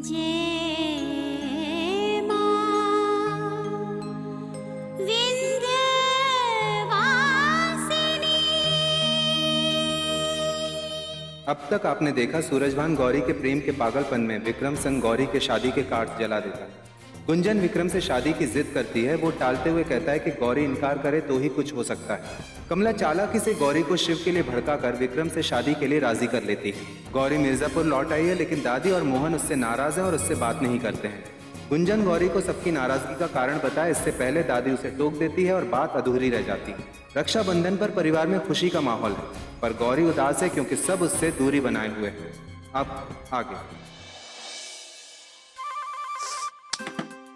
जय मां विंध्यवासिनी। अब तक आपने देखा सूरजभान गौरी के प्रेम के पागलपन में विक्रम संग गौरी के शादी के कार्ड जला देता है। गुंजन विक्रम से शादी की जिद करती है। वो टालते हुए कहता है कि गौरी इनकार करे तो ही कुछ हो सकता है। कमला चालाकी से गौरी को शिव के लिए भड़का कर विक्रम से शादी के लिए राजी कर लेती है। गौरी मिर्जापुर लौट आई है, लेकिन दादी और मोहन उससे नाराज हैं और उससे बात नहीं करते हैं। गुंजन गौरी को सबकी नाराजगी का कारण बताए इससे पहले दादी उसे टोक देती है और बात अधूरी रह जाती है। रक्षाबंधन पर परिवार में खुशी का माहौल है, पर गौरी उदास है क्योंकि सब उससे दूरी बनाए हुए हैं। अब आगे।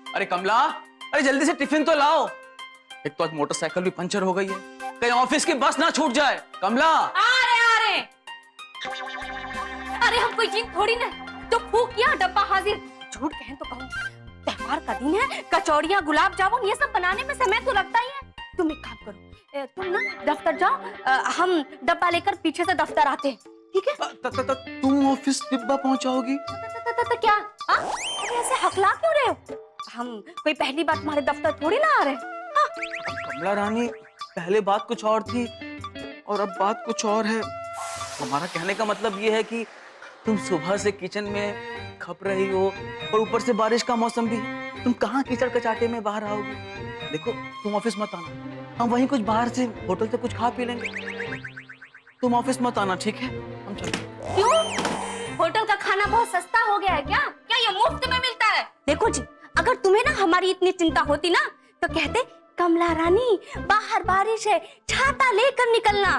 अरे कमला, अरे जल्दी से टिफिन तो लाओ। एक तो आज मोटरसाइकिल भी पंचर हो गई है, कहीं ऑफिस की बस ना छूट जाए। कमला आ रहे। अरे हम कोई चीज थोड़ी ना, तो फूक किया डब्बा हाजिर। झूठ कहें तो कहूँ, त्योहार का दिन है, कचौड़ियाँ गुलाब जामुन ये सब बनाने में समय तो लगता ही है। तुम एक काम करो, तुम ना दफ्तर जाओ, हम डब्बा लेकर पीछे से दफ्तर आते हैं, ठीक है? तुम ऑफिस डिब्बा पहुंचाओगी? क्या? अरे ऐसे हकला क्यों रहे हो? हम कोई पहली बार तुम्हारे दफ्तर थोड़ी ना आ रहे हैं। कमला रानी, पहले बात कुछ और थी और अब बात कुछ और है। हमारा कहने का मतलब ये है कि तुम सुबह से किचन में खप रही हो और ऊपर से बारिश का मौसम भी। तुम कहाँ कीचड़ कचाटे में बाहर आओगी? देखो, तुम ऑफिस मत आना, हम वहीं कुछ बाहर से होटल से कुछ खा पी लेंगे। तुम ऑफिस मत आना, ठीक है? हम चलते। क्यों? होटल का खाना बहुत सस्ता हो गया है क्या? क्या ये मुफ्त में मिलता है? देखो जी, अगर तुम्हें ना हमारी इतनी चिंता होती ना तो कहते कमला रानी बाहर बारिश है, छाता लेकर निकलना।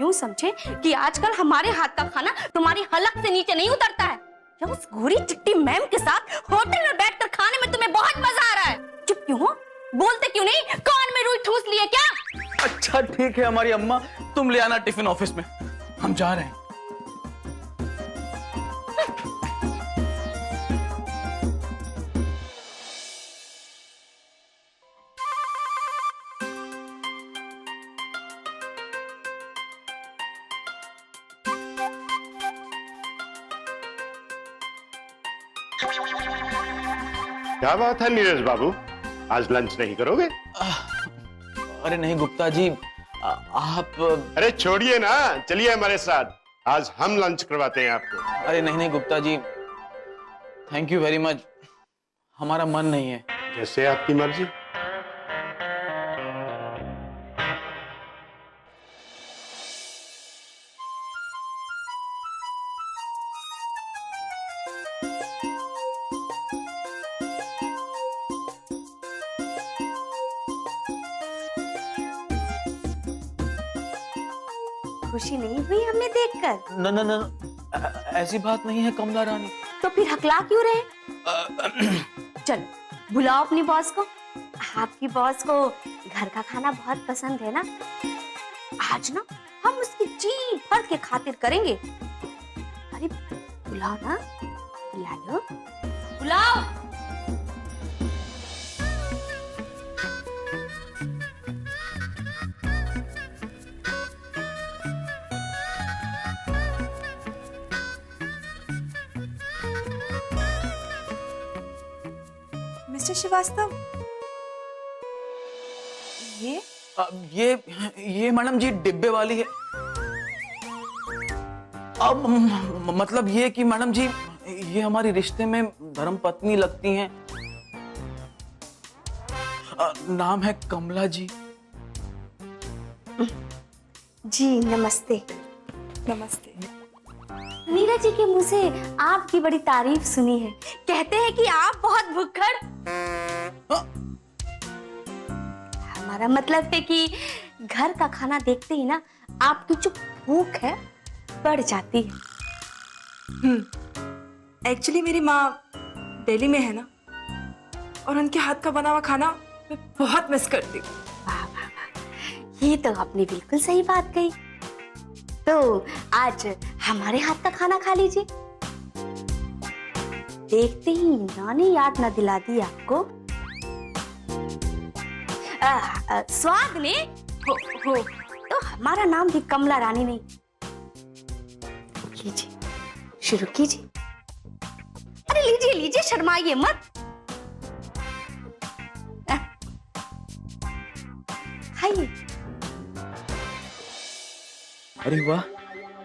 यूं समझे कि आजकल हमारे हाथ का खाना तुम्हारी हलक से नीचे नहीं उतरता है। या उस गोरी चिट्टी मैम के साथ होटल में बैठकर खाने में तुम्हें बहुत मजा आ रहा है। चुप क्यों हो? बोलते क्यों नहीं? कान में रुई ठूस लिए क्या? अच्छा ठीक है हमारी अम्मा, तुम ले आना टिफिन ऑफिस में, हम जा रहे हैं। क्या बात है नीरज बाबू, आज लंच नहीं करोगे? अरे नहीं गुप्ता जी, आप। अरे छोड़िए ना, चलिए हमारे साथ, आज हम लंच करवाते हैं आपको। अरे नहीं Gupta ji, thank you very much, हमारा मन नहीं है। जैसे आपकी मर्जी। खुशी नहीं हुई हमें देखकर? न न न, ऐसी बात नहीं है कमला रानी। तो फिर हकला क्यों रहे? चलो बुलाओ अपनी बॉस को। आपकी बॉस को घर का खाना बहुत पसंद है ना। आज ना हम उसकी जी भर के खातिर करेंगे। अरे बुलाओ ना, बुला लो, बुलाओ। मिस्टर श्रीवास्तव, ये मैडम जी डिब्बे वाली है। अब मतलब ये कि मैडम जी ये हमारी रिश्ते में धर्मपत्नी लगती हैं। नाम है कमला जी। जी नमस्ते। नमस्ते। नीरज जी के मुंह से आपकी बड़ी तारीफ सुनी है, कहते हैं कि आप बहुत भुक्कड़। हमारा मतलब है कि घर का खाना देखते ही ना आपकी जो भूख है बढ़ जाती है। एक्चुअली मेरी माँ दिल्ली में है ना, और उनके हाथ का बना हुआ खाना मैं बहुत मिस करती हूँ। वाह वाह वाह, ये तो आपने बिल्कुल सही बात कही। तो आज हमारे हाथ का खाना खा लीजिए। देखते ही नानी याद न दिला दी आपको। स्वाद ने हो तो हमारा नाम भी कमला रानी नहीं। कीजिए, शुरू कीजिए। अरे लीजिए लीजिए, शर्माइए मत। खाइए। अरे वाह,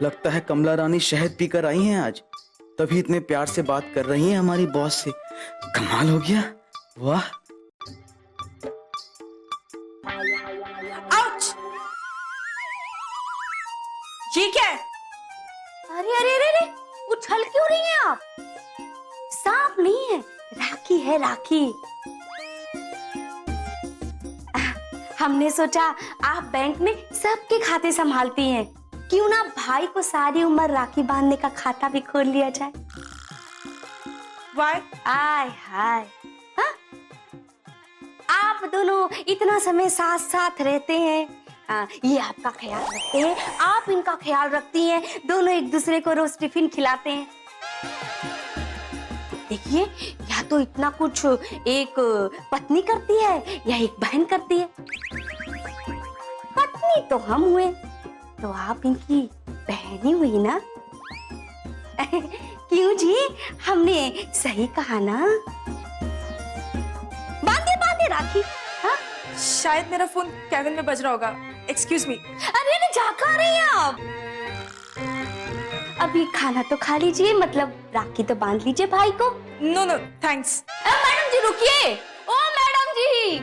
लगता है कमला रानी शहद पीकर आई हैं आज, तभी इतने प्यार से बात कर रही हैं हमारी बॉस से। कमाल हो गया, वाह। आउच! ये क्या है? अरे अरे अरे अरे, उछल क्यों रही हैं आप? सांप नहीं है, राखी है, राखी। हमने सोचा आप बैंक में सबके खाते संभालती हैं, क्यों ना भाई को सारी उम्र राखी बांधने का खाता भी खोल लिया जाए। Why? आय हाय, हाँ? आप दोनों इतना समय साथ साथ रहते हैं, ये आपका ख्याल रखते हैं, आप इनका ख्याल रखती हैं, दोनों एक दूसरे को रोज टिफिन खिलाते हैं। देखिए, या तो इतना कुछ एक पत्नी करती है या एक बहन करती है। पत्नी तो हम हुए, तो आप इनकी बहन ही हुई ना? क्यों जी, हमने सही कहा ना? बांधे बांधे राखी। हाँ? शायद मेरा फोन केबिन में बज रहा होगा। Excuse me. अरे अरे, जा कहाँ रही हैं आप? अभी खाना तो खा लीजिए, मतलब राखी तो बांध लीजिए भाई को। No no thanks. Madam ji रुकिए, ओ मैडम जी।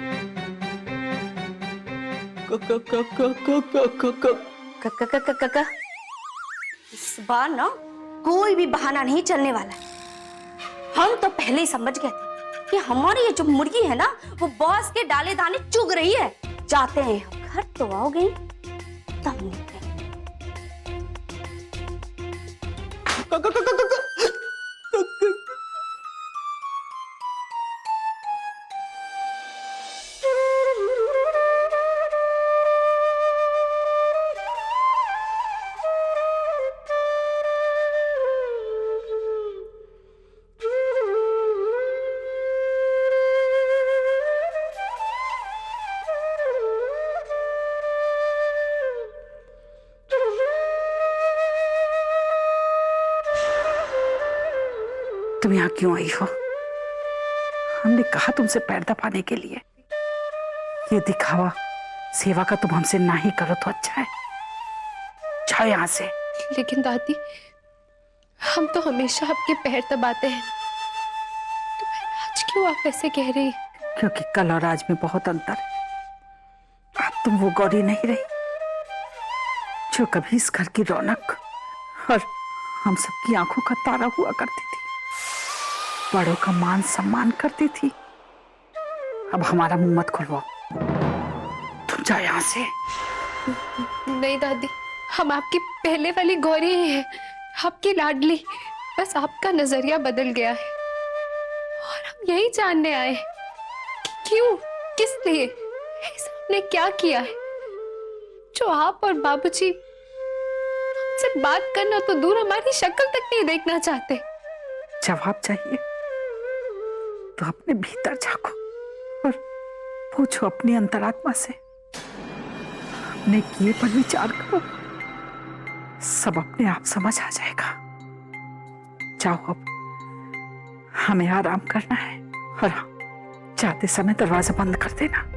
इस बार ना कोई भी बहाना नहीं चलने वाला है। हम तो पहले ही समझ गए थे कि हमारी ये जो मुर्गी है ना, वो बॉस के डाले दाने चुग रही है। जाते हैं हम घर, तो आओगे तब निकलेंगे। तुम यहाँ क्यों आई हो? हमने कहा तुमसे पैर दबाने के लिए। ये दिखावा सेवा का तुम हमसे ना ही करो तो अच्छा है। जाओ यहाँ से। लेकिन दादी, हम तो हमेशा आपके पैर दबाते हैं, तो आज क्यों आप ऐसे कह रही? क्योंकि कल और आज में बहुत अंतर है। अब तुम वो गौरी नहीं रही जो कभी इस घर की रौनक और हम सबकी आंखों का तारा हुआ करती थी, बड़ों का मान सम्मान करती थी। अब हमारा मुंह मत खुलवाओ, तुम जाओ यहाँ से। नहीं दादी, हम आपकी पहले वाली गौरी ही हैं, आपकी लाडली। बस आपका नजरिया बदल गया है और हम यही जानने आए कि क्यों, किस लिए, ऐसा आपने क्या किया है जो आप और बाबूजी हमसे बात करना तो दूर, हमारी शक्ल तक नहीं देखना चाहते। जवाब चाहिए तो अपने भीतर झांको और पूछो अपनी अंतरात्मा से। अपने किए पर विचार करो, सब अपने आप समझ आ जाएगा। जाओ, अब हमें आराम करना है और जाते समय दरवाजा बंद कर देना।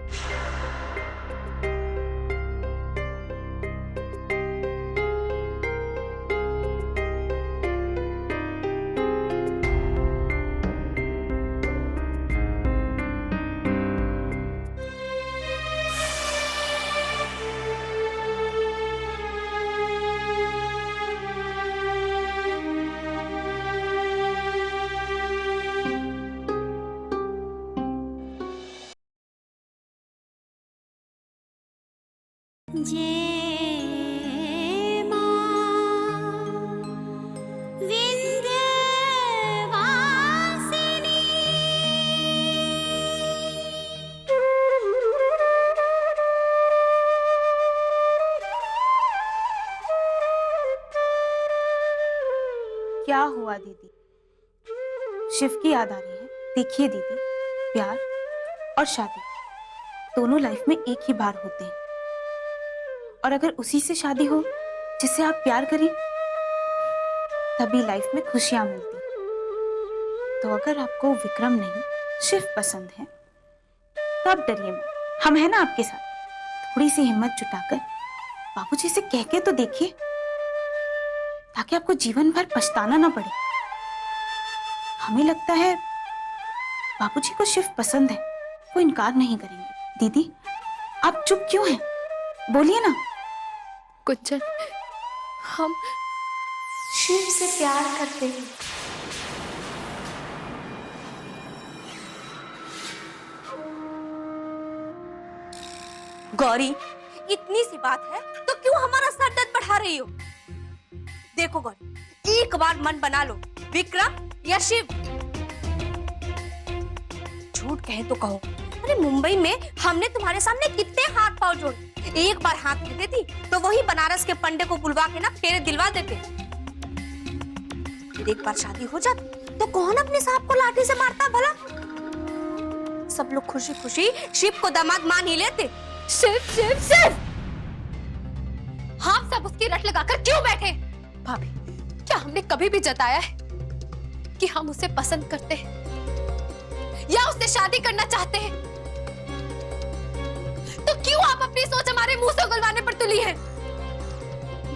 जय मां विंध्यवासिनी। क्या हुआ दीदी? शिव की याद आ रही है? देखिए दीदी, प्यार और शादी दोनों लाइफ में एक ही बार होते हैं, और अगर उसी से शादी हो जिससे आप प्यार करें, तभी लाइफ में खुशियां मिलती। तो अगर आपको विक्रम नहीं शिव पसंद है तो आप डरिए मत, हम हैं ना आपके साथ। थोड़ी सी हिम्मत जुटाकर बाबूजी से कह के तो देखिए, ताकि आपको जीवन भर पछताना ना पड़े। हमें लगता है बाबूजी को शिव पसंद है, वो इनकार नहीं करेंगे। दीदी आप चुप क्यों हैं? बोलिए ना। गुंजन, हम शिव से प्यार करते हैं। गौरी, इतनी सी बात है तो क्यों हमारा सर दर्द बढ़ा रही हो? देखो गौरी, एक बार मन बना लो, विक्रम या शिव। झूठ कहे तो कहो, अरे मुंबई में हमने तुम्हारे सामने कितने हाथ पांव जोड़े। एक बार हाथ दे देती तो वही बनारस के पंडे को बुलवा के ना फेरे दिलवा देते। फिर एक बार शादी हो जाती तो कौन अपने सांप को लाठी से मारता भला? सब लोग खुशी खुशी शिव को दामाद मान ही लेते। शिव शिव शिव, हम सब उसकी रट लगाकर क्यों बैठे? भाभी, क्या हमने कभी भी जताया है कि हम उसे पसंद करते हैं या उससे शादी करना चाहते हैं? तो क्यों आप अपनी सोच हमारे मुंह से उगलवाने पर तुली है?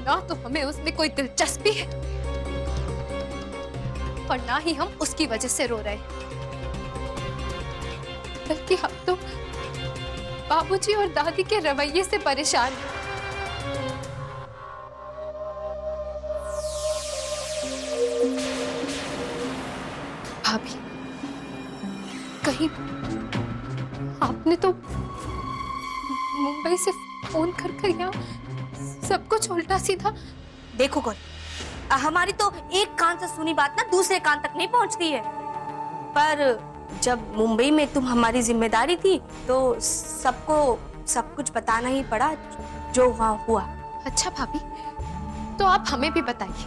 ना तो हमें उसमें कोई दिलचस्पी है और ना ही हम उसकी वजह से रो रहे हैं, बल्कि हम तो बाबूजी और दादी के रवैये से परेशान हैं। भाभी, कहीं आपने तो मुंबई से फोन कर यहाँ सब कुछ उल्टा सीधा। देखो गौरी, हमारी तो एक कान से सुनी बात ना दूसरे कान तक नहीं पहुंचती है। पर जब मुंबई में तुम हमारी जिम्मेदारी थी तो सबको सब कुछ बताना ही पड़ा, जो वहां हुआ। अच्छा भाभी, तो आप हमें भी बताइए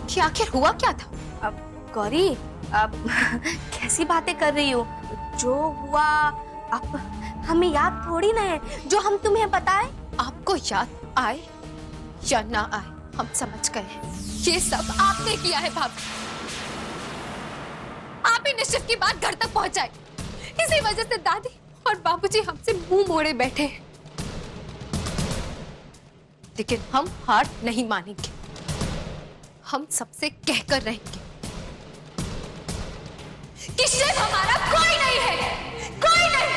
कि आखिर हुआ क्या था? अब गौरी, अब कैसी बातें कर रही हो? जो हुआ अब हमें याद थोड़ी ना है जो हम तुम्हें बताएं। आपको याद आए या ना आए, हम समझ गए हैं। ये सब आपने किया है भाभी। आप ही ने शिव की बात घर तक पहुंचाई। इसी वजह से दादी और बाबूजी हमसे मुंह मोड़े बैठे हैं। लेकिन हम हार नहीं मानेंगे। हम सबसे कहकर रहेंगे कि शिव हमारा कोई नहीं है, कोई नहीं।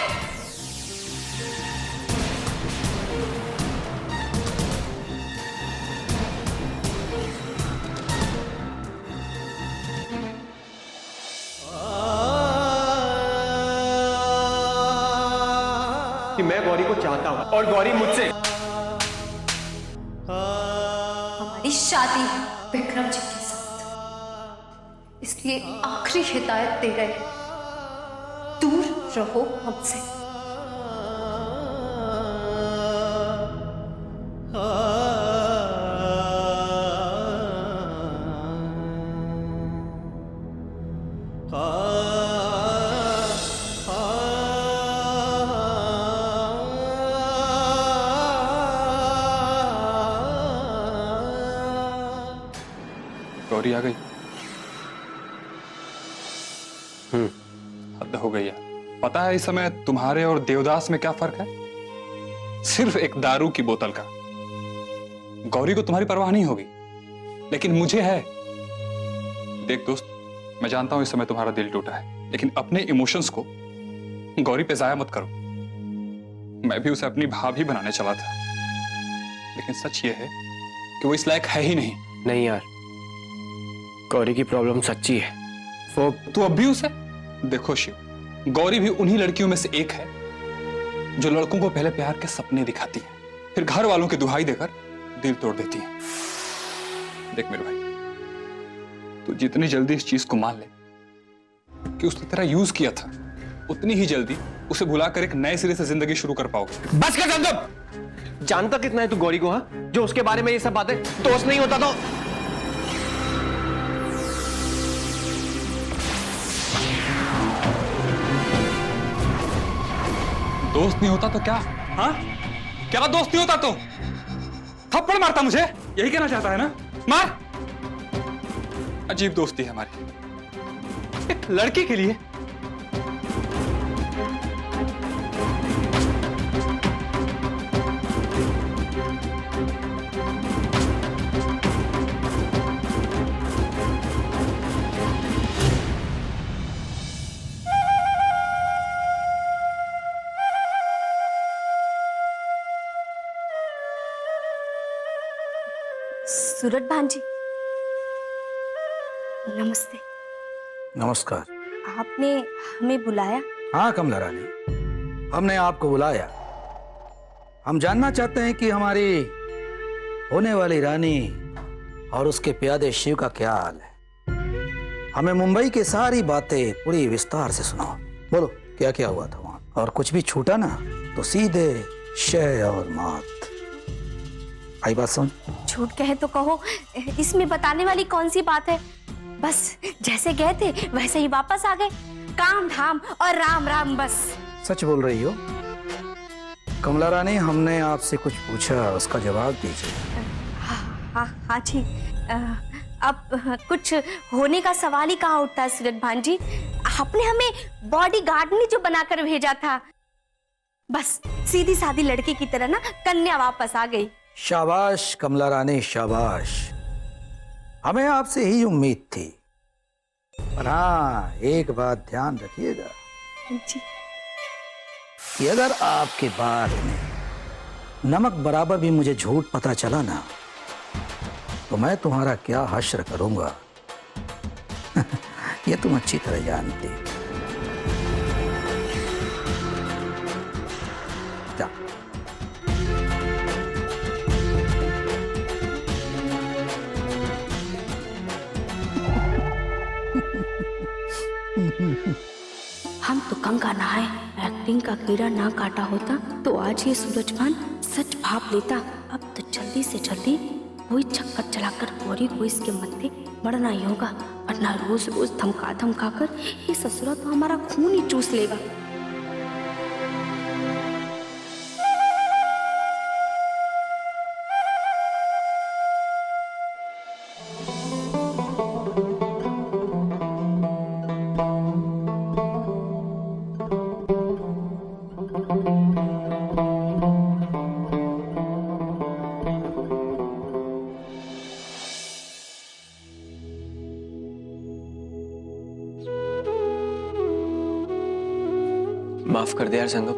कि मैं गौरी को चाहता हूं और गौरी मुझसे। हमारी शादी है विक्रम जी के साथ, इसलिए आखिरी हिदायत दे रहे हैं, दूर रहो हमसे। गौरी आ गई। हद हो गई है। पता है इस समय तुम्हारे और देवदास में क्या फर्क है? सिर्फ एक दारू की बोतल का। गौरी को तुम्हारी परवाह नहीं होगी, लेकिन मुझे है। देख दोस्त, मैं जानता हूं इस समय तुम्हारा दिल टूटा है, लेकिन अपने इमोशंस को गौरी पे जाया मत करो। मैं भी उसे अपनी भाभी बनाने चला था, लेकिन सच ये है कि वो इस लायक है ही नहीं। नहीं यार, गौरी की प्रॉब्लम सच्ची है। वो तू अब भी उसे देखो शिव, गौरी भी उन्हीं लड़कियों में से एक है जो लड़कों को पहले प्यार के सपने दिखाती है, फिर घर वालों की दुहाई देकर दिल तोड़ देती है। देख मेरे भाई, तू जितनी जल्दी इस चीज को मान ले कि उसने तेरा यूज किया था, उतनी ही जल्दी उसे भुलाकर एक नए सिरे से जिंदगी शुरू कर पाओगे। बस कर संदीप, जानता कितना है तू गौरी को? हाँ, जो उसके बारे में ये सब बातें दोस्त नहीं होता तो। दोस्त नहीं होता तो क्या? हाँ, क्या दोस्त नहीं होता तो थप्पड़ मारता मुझे? यही कहना चाहता है ना? मार। अजीब दोस्ती है हमारी। एक लड़की के लिए? सूरज भांजी, नमस्ते। नमस्कार। आपने हमें बुलाया? हाँ कमला रानी, हमने आपको बुलाया। हम जानना चाहते हैं कि हमारी होने वाली रानी और उसके प्यादे शिव का क्या हाल है। हमें मुंबई की सारी बातें पूरी विस्तार से सुनाओ। बोलो क्या क्या हुआ था वहां, और कुछ भी छूटा ना तो सीधे शय और मात। आई बात समझ? झूठ कहे तो कहो, इसमें बताने वाली कौन सी बात है। बस जैसे गए थे वैसे ही वापस आ गए, काम धाम और राम राम बस। सच बोल रही हो कमला रानी? हमने आपसे कुछ पूछा, उसका जवाब दीजिए। हाँ जी, अब कुछ होने का सवाल ही कहाँ उठता है सूरज भांजी। आपने हमें बॉडीगार्ड ने जो बनाकर भेजा था, बस सीधी सादी लड़की की तरह ना कन्या वापस आ गई। शाबाश कमला रानी शाबाश, हमें आपसे ही उम्मीद थी। पर हाँ एक बात ध्यान रखिएगा जी, कि अगर आपके बारे में नमक बराबर भी मुझे झूठ पता चला ना तो मैं तुम्हारा क्या हश्र करूंगा ये तुम अच्छी तरह जानते। जा। हम तो गंगा नहाए, एक्टिंग का कीड़ा ना काटा होता तो आज ये सूरजभान सच भाप लेता। अब तो जल्दी से जल्दी वही चक्कर चलाकर गौरी को इसके मत्थे मरना ही होगा, वरना रोज रोज धमका धमका कर ये ससुरा तो हमारा खून ही चूस लेगा। माफ कर दे यार संगम,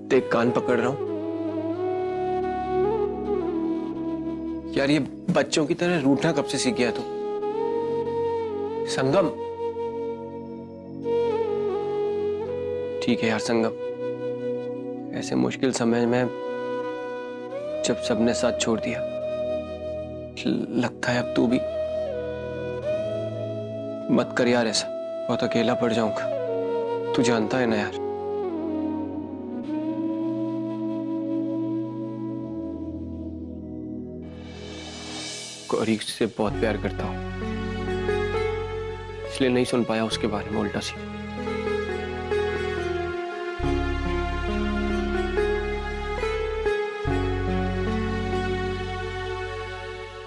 देख कान पकड़ रहा हूं यार। ये बच्चों की तरह रूठना कब से सीख गया तू? संगम ठीक है यार संगम, ऐसे मुश्किल समय में जब सबने साथ छोड़ दिया, लगता है अब तू भी मत कर यार ऐसा, बहुत अकेला पड़ जाऊंगा। तू जानता है ना यार, गौरी से बहुत प्यार करता हूं, इसलिए नहीं सुन पाया उसके बारे में उल्टा सीधा।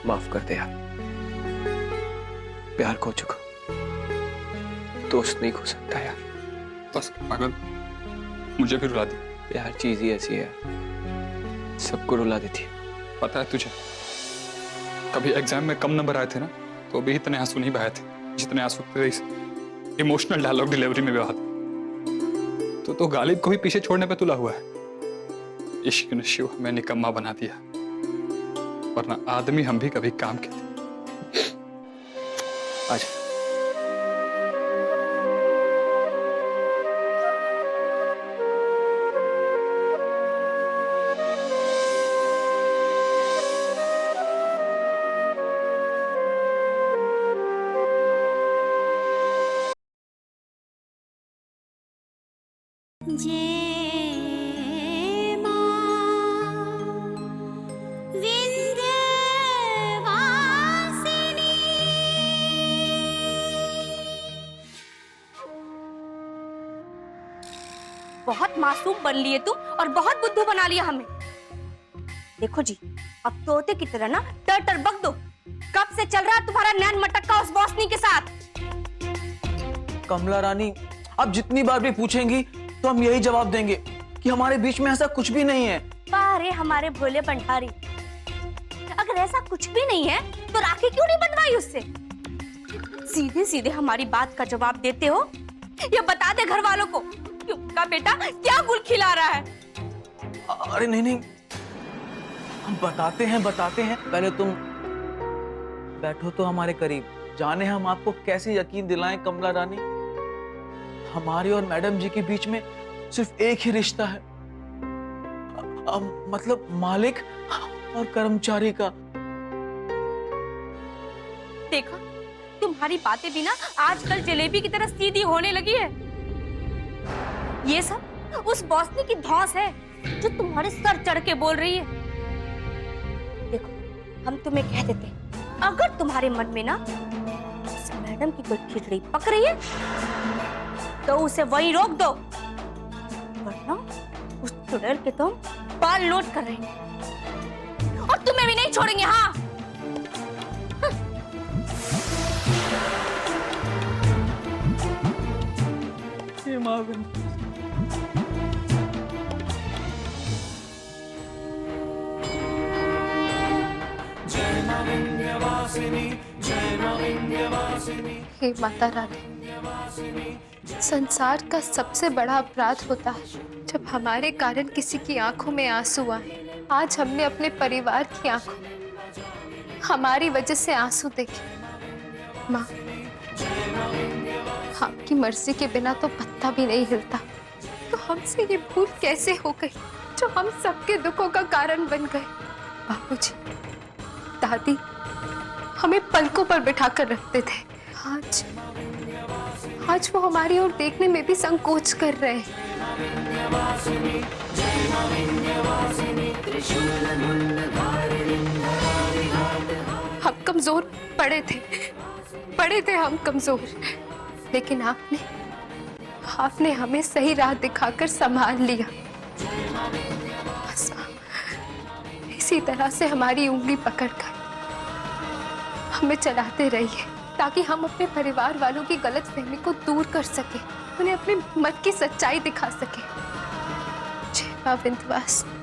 माफ कर दे यार, प्यार खो चुका, दोस्त नहीं खो सकता यार। बस पागल, मुझे भी रुला दी। प्यार चीज ही ऐसी है, सबको रुला देती है। पता है तुझे, कभी एग्जाम में कम नंबर आए थे ना तो भी इतने आंसू नहीं बहाए थे जितने आंसू तेरे इस इमोशनल डायलॉग डिलीवरी में बहा। तो गालिब को भी पीछे छोड़ने पे तुला हुआ है। इश्क ने शिव हमें निकम्मा बना दिया, वरना आदमी हम भी कभी काम के थे। आज जय मां विंध्यवासिनी। बहुत मासूम बन लिए तुम और बहुत बुद्धू बना लिया हमें। देखो जी, अब तोते की तरह ना टर टर बक दो। कब से चल रहा है तुम्हारा नैन मटक का उस बॉसनी के साथ? कमला रानी, आप जितनी बार भी पूछेंगी तो हम यही जवाब देंगे कि हमारे बीच में ऐसा कुछ भी नहीं है। अरे हमारे भोले भंडारी, अगर ऐसा कुछ भी नहीं है तो राखी क्यों नहीं बंधवाई उससे? सीधे सीधे हमारी बात का जवाब देते हो या बता दे घर वालों को कि उनका बेटा क्या गुल खिला रहा है? अरे नहीं नहीं, हम बताते हैं पहले तुम बैठो तो हमारे करीब, जाने हम आपको कैसे यकीन दिलाएं कमला रानी। हमारे और मैडम जी के बीच में सिर्फ एक ही रिश्ता है, मतलब मालिक और कर्मचारी का। देखा, तुम्हारी बातें भी ना आजकल जलेबी की तरह सीधी होने लगी है। ये सब उस बॉसनी की धौंस है जो तुम्हारे सर चढ़ के बोल रही है। देखो, हम तुम्हें कह देते हैं, अगर तुम्हारे मन में ना इस मैडम की कोई खिचड़ी पक रही है तो उसे वहीं रोक दो, वरना उस चुड़ैल के तुम बाल लोट कर रहे हैं और तुम्हें भी नहीं छोड़ेंगे। हाँ, हे माता रानी, संसार का सबसे बड़ा अपराध होता है जब हमारे कारण किसी की आंखों में आंसू आए। आज हमने अपने परिवार की आंखों में हमारी वजह से आंसू देखे। माँ, आपकी मर्जी के बिना तो पत्ता भी नहीं हिलता, तो हमसे ये भूल कैसे हो गई जो हम सबके दुखों का कारण बन गए। बाबूजी, दादी हमें पलकों पर बिठा कर रखते थे, आज वो हमारी ओर देखने में भी संकोच कर रहे हैं। हम कमजोर पड़े थे हम कमजोर, लेकिन आपने हमें सही राह दिखाकर संभाल लिया। बस इसी तरह से हमारी उंगली पकड़कर हमें चलाते रहिए ताकि हम अपने परिवार वालों की गलतफहमी को दूर कर सके, उन्हें अपने मन की सच्चाई दिखा सके। जय मां विंध्यवासिनी।